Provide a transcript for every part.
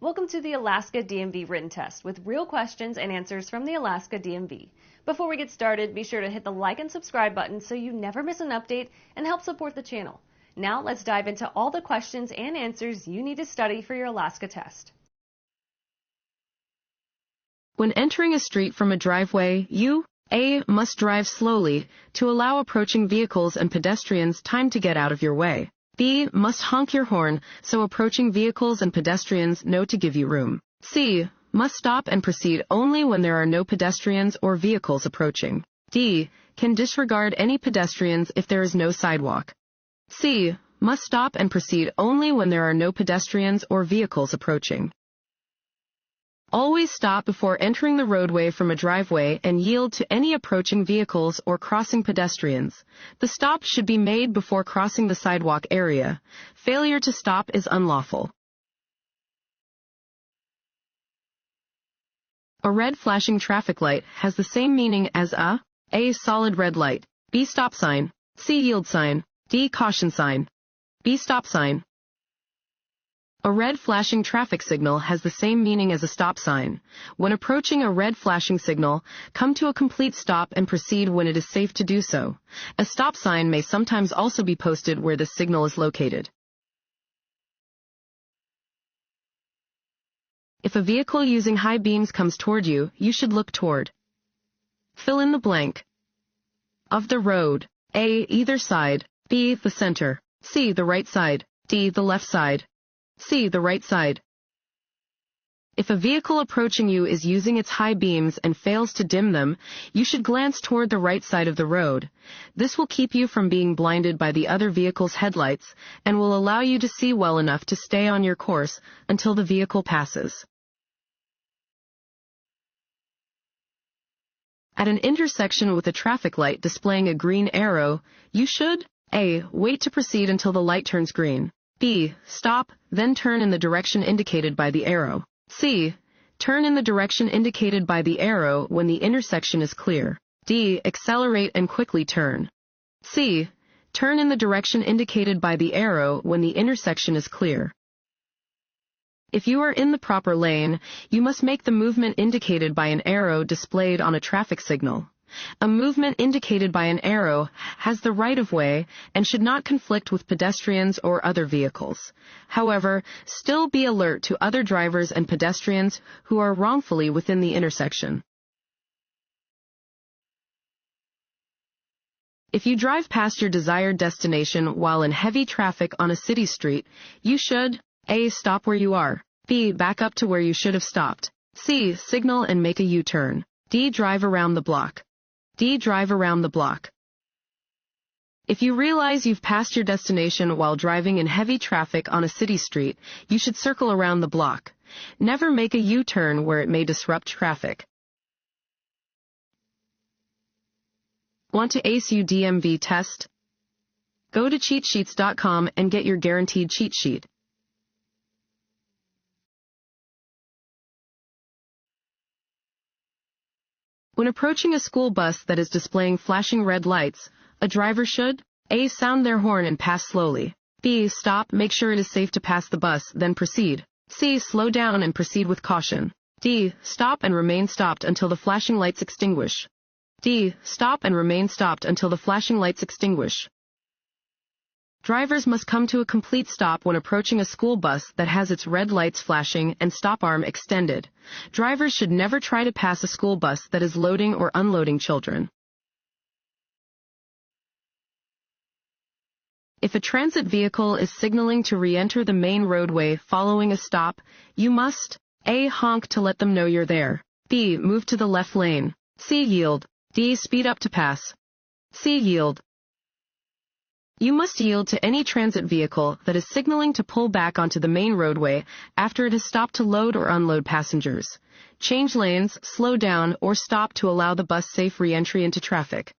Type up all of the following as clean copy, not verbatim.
Welcome to the Alaska DMV Written Test with real questions and answers from the Alaska DMV. Before we get started, be sure to hit the like and subscribe button so you never miss an update and help support the channel. Now let's dive into all the questions and answers you need to study for your Alaska test. When entering a street from a driveway, you must drive slowly to allow approaching vehicles and pedestrians time to get out of your way. B. Must honk your horn so approaching vehicles and pedestrians know to give you room. C. Must stop and proceed only when there are no pedestrians or vehicles approaching. D. Can disregard any pedestrians if there is no sidewalk. C. Must stop and proceed only when there are no pedestrians or vehicles approaching. Always stop before entering the roadway from a driveway and yield to any approaching vehicles or crossing pedestrians. The stop should be made before crossing the sidewalk area. Failure to stop is unlawful. A red flashing traffic light has the same meaning as A. Solid red light. B. Stop sign. C. Yield sign. D. Caution sign. B. Stop sign. A red flashing traffic signal has the same meaning as a stop sign. When approaching a red flashing signal, come to a complete stop and proceed when it is safe to do so. A stop sign may sometimes also be posted where the signal is located. If a vehicle using high beams comes toward you, you should look toward. Fill in the blank. Of the road. A. Either side. B. The center. C. The right side. D. The left side. C. The right side. If a vehicle approaching you is using its high beams and fails to dim them, you should glance toward the right side of the road. This will keep you from being blinded by the other vehicle's headlights and will allow you to see well enough to stay on your course until the vehicle passes. At an intersection with a traffic light displaying a green arrow, you should A. Wait to proceed until the light turns green. B. Stop, then turn in the direction indicated by the arrow. C. Turn in the direction indicated by the arrow when the intersection is clear. D. Accelerate and quickly turn. C. Turn in the direction indicated by the arrow when the intersection is clear. If you are in the proper lane, you must make the movement indicated by an arrow displayed on a traffic signal. A movement indicated by an arrow has the right-of-way and should not conflict with pedestrians or other vehicles. However, still be alert to other drivers and pedestrians who are wrongfully within the intersection. If you drive past your desired destination while in heavy traffic on a city street, you should A. Stop where you are. B. Back up to where you should have stopped. C. Signal and make a U-turn. D. Drive around the block. D. Drive around the block. If you realize you've passed your destination while driving in heavy traffic on a city street, you should circle around the block. Never make a U-turn where it may disrupt traffic. Want to ace your DMV test? Go to cheatsheets.com and get your guaranteed cheat sheet. When approaching a school bus that is displaying flashing red lights, a driver should A. Sound their horn and pass slowly. B. Stop, make sure it is safe to pass the bus, then proceed. C. Slow down and proceed with caution. D. Stop and remain stopped until the flashing lights extinguish. D. Stop and remain stopped until the flashing lights extinguish. Drivers must come to a complete stop when approaching a school bus that has its red lights flashing and stop arm extended. Drivers should never try to pass a school bus that is loading or unloading children. If a transit vehicle is signaling to re-enter the main roadway following a stop, you must A. Honk to let them know you're there. B. Move to the left lane. C. Yield. D. Speed up to pass. C. Yield. You must yield to any transit vehicle that is signaling to pull back onto the main roadway after it has stopped to load or unload passengers. Change lanes, slow down, or stop to allow the bus safe re-entry into traffic.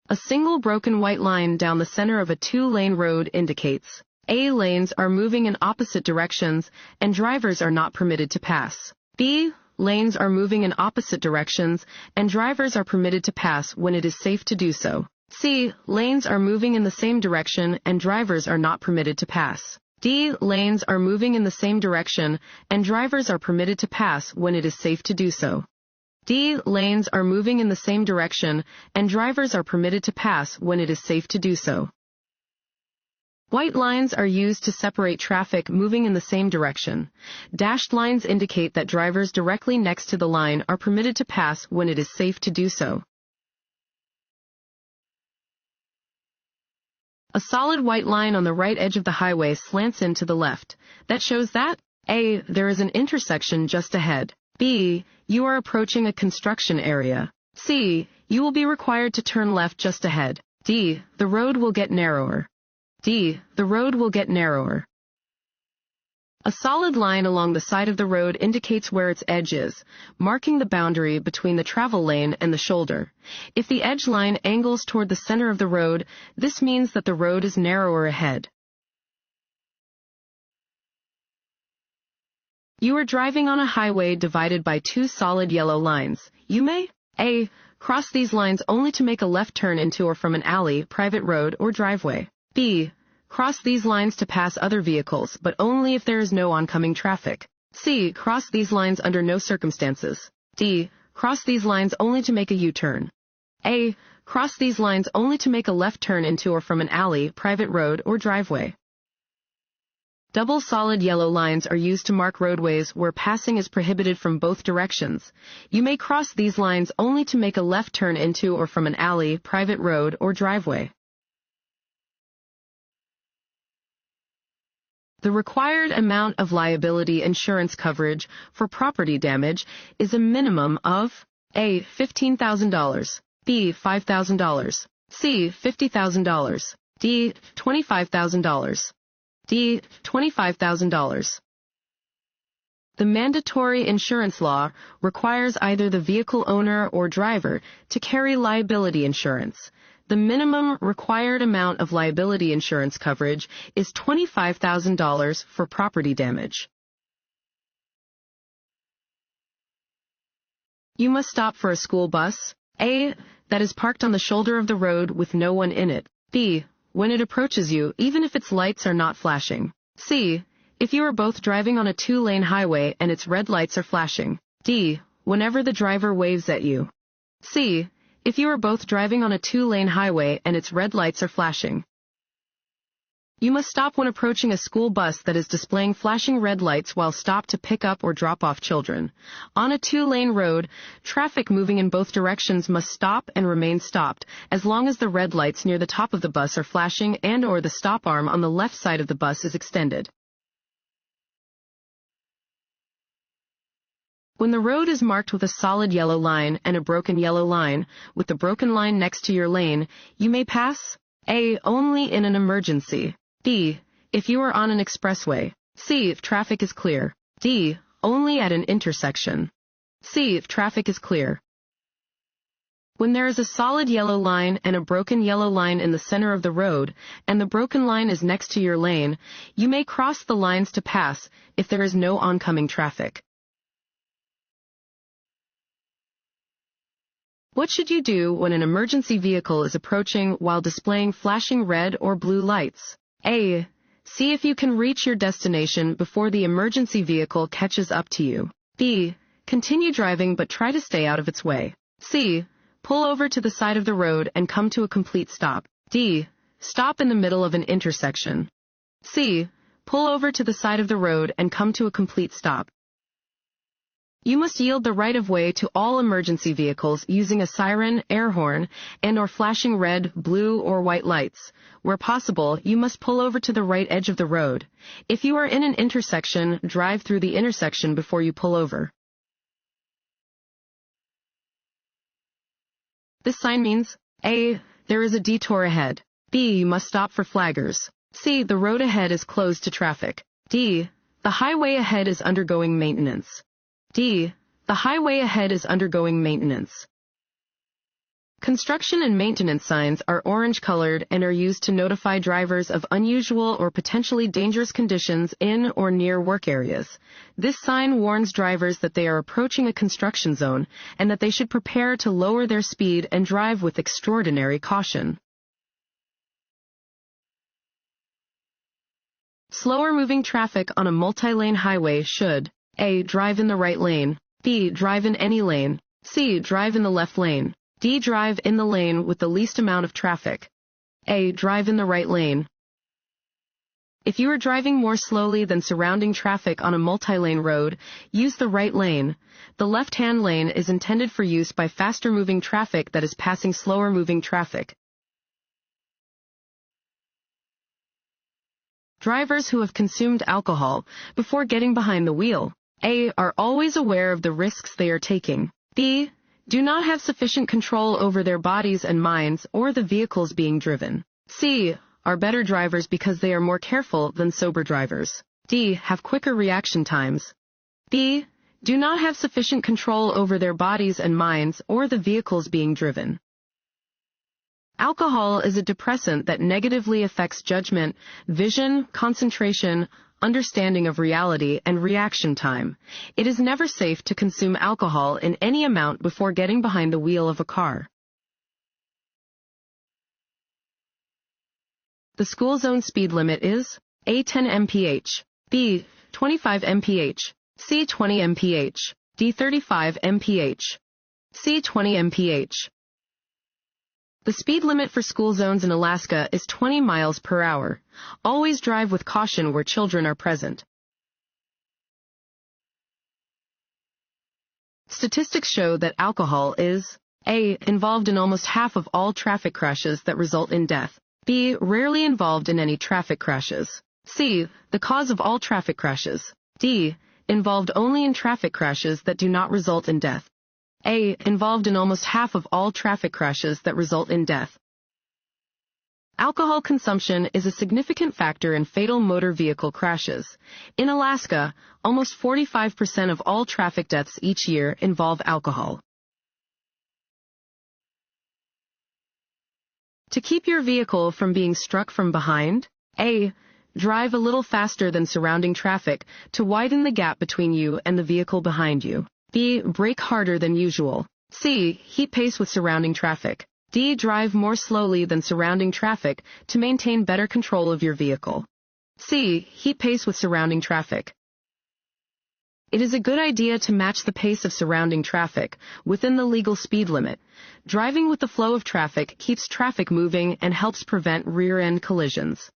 A single broken white line down the center of a two-lane road indicates A. Lanes are moving in opposite directions and drivers are not permitted to pass. B. Lanes are moving in opposite directions, and drivers are permitted to pass when it is safe to do so. C. Lanes are moving in the same direction and drivers are not permitted to pass. D. Lanes are moving in the same direction and drivers are permitted to pass when it is safe to do so. D. Lanes are moving in the same direction and drivers are permitted to pass when it is safe to do so. White lines are used to separate traffic moving in the same direction. Dashed lines indicate that drivers directly next to the line are permitted to pass when it is safe to do so. A solid white line on the right edge of the highway slants in to the left. That shows that A. There is an intersection just ahead. B. You are approaching a construction area. C. You will be required to turn left just ahead. D. The road will get narrower. D. The road will get narrower. A solid line along the side of the road indicates where its edge is, marking the boundary between the travel lane and the shoulder. If the edge line angles toward the center of the road, this means that the road is narrower ahead. You are driving on a highway divided by two solid yellow lines. You may A. Cross these lines only to make a left turn into or from an alley, private road, or driveway. B. Cross these lines to pass other vehicles, but only if there is no oncoming traffic. C. Cross these lines under no circumstances. D. Cross these lines only to make a U-turn. A. Cross these lines only to make a left turn into or from an alley, private road, or driveway. Double solid yellow lines are used to mark roadways where passing is prohibited from both directions. You may cross these lines only to make a left turn into or from an alley, private road, or driveway. The required amount of liability insurance coverage for property damage is a minimum of A. $15,000, B. $5,000, C. $50,000, D. $25,000, D. $25,000. The mandatory insurance law requires either the vehicle owner or driver to carry liability insurance. The minimum required amount of liability insurance coverage is $25,000 for property damage. You must stop for a school bus. A. That is parked on the shoulder of the road with no one in it. B. When it approaches you, even if its lights are not flashing. C. If you are both driving on a two-lane highway and its red lights are flashing. D. Whenever the driver waves at you. C. If you are both driving on a two-lane highway and its red lights are flashing. You must stop when approaching a school bus that is displaying flashing red lights while stopped to pick up or drop off children. On a two-lane road, traffic moving in both directions must stop and remain stopped as long as the red lights near the top of the bus are flashing and/or the stop arm on the left side of the bus is extended. When the road is marked with a solid yellow line and a broken yellow line, with the broken line next to your lane, you may pass A. Only in an emergency. B. If you are on an expressway. C. If traffic is clear. D. Only at an intersection. C. If traffic is clear. When there is a solid yellow line and a broken yellow line in the center of the road, and the broken line is next to your lane, you may cross the lines to pass if there is no oncoming traffic. What should you do when an emergency vehicle is approaching while displaying flashing red or blue lights? A. See if you can reach your destination before the emergency vehicle catches up to you. B. Continue driving but try to stay out of its way. C. Pull over to the side of the road and come to a complete stop. D. Stop in the middle of an intersection. C. Pull over to the side of the road and come to a complete stop. You must yield the right-of-way to all emergency vehicles using a siren, air horn, and/or flashing red, blue, or white lights. Where possible, you must pull over to the right edge of the road. If you are in an intersection, drive through the intersection before you pull over. This sign means A. There is a detour ahead. B. You must stop for flaggers. C. The road ahead is closed to traffic. D. The highway ahead is undergoing maintenance. D. The highway ahead is undergoing maintenance. Construction and maintenance signs are orange-colored and are used to notify drivers of unusual or potentially dangerous conditions in or near work areas. This sign warns drivers that they are approaching a construction zone and that they should prepare to lower their speed and drive with extraordinary caution. Slower-moving traffic on a multi-lane highway should A. Drive in the right lane, B. Drive in any lane, C. Drive in the left lane, D. Drive in the lane with the least amount of traffic. A. Drive in the right lane. If you are driving more slowly than surrounding traffic on a multi-lane road, use the right lane. The left-hand lane is intended for use by faster-moving traffic that is passing slower-moving traffic. Drivers who have consumed alcohol before getting behind the wheel, A. Are always aware of the risks they are taking. B. Do not have sufficient control over their bodies and minds or the vehicles being driven. C. Are better drivers because they are more careful than sober drivers. D. Have quicker reaction times. B. Do not have sufficient control over their bodies and minds or the vehicles being driven. Alcohol is a depressant that negatively affects judgment, vision, concentration, understanding of reality, and reaction time. It is never safe to consume alcohol in any amount before getting behind the wheel of a car. The school zone speed limit is A. 10 mph, B. 25 mph, C. 20 mph, D. 35 mph, C. 20 mph. The speed limit for school zones in Alaska is 20 miles per hour. Always drive with caution where children are present. Statistics show that alcohol is A. Involved in almost half of all traffic crashes that result in death. B. Rarely involved in any traffic crashes. C. The cause of all traffic crashes. D. Involved only in traffic crashes that do not result in death. A. Involved in almost half of all traffic crashes that result in death. Alcohol consumption is a significant factor in fatal motor vehicle crashes. In Alaska, almost 45% of all traffic deaths each year involve alcohol. To keep your vehicle from being struck from behind, A. Drive a little faster than surrounding traffic to widen the gap between you and the vehicle behind you. B. Brake harder than usual. C. Keep pace with surrounding traffic. D. Drive more slowly than surrounding traffic to maintain better control of your vehicle. C. Keep pace with surrounding traffic. It is a good idea to match the pace of surrounding traffic within the legal speed limit. Driving with the flow of traffic keeps traffic moving and helps prevent rear-end collisions.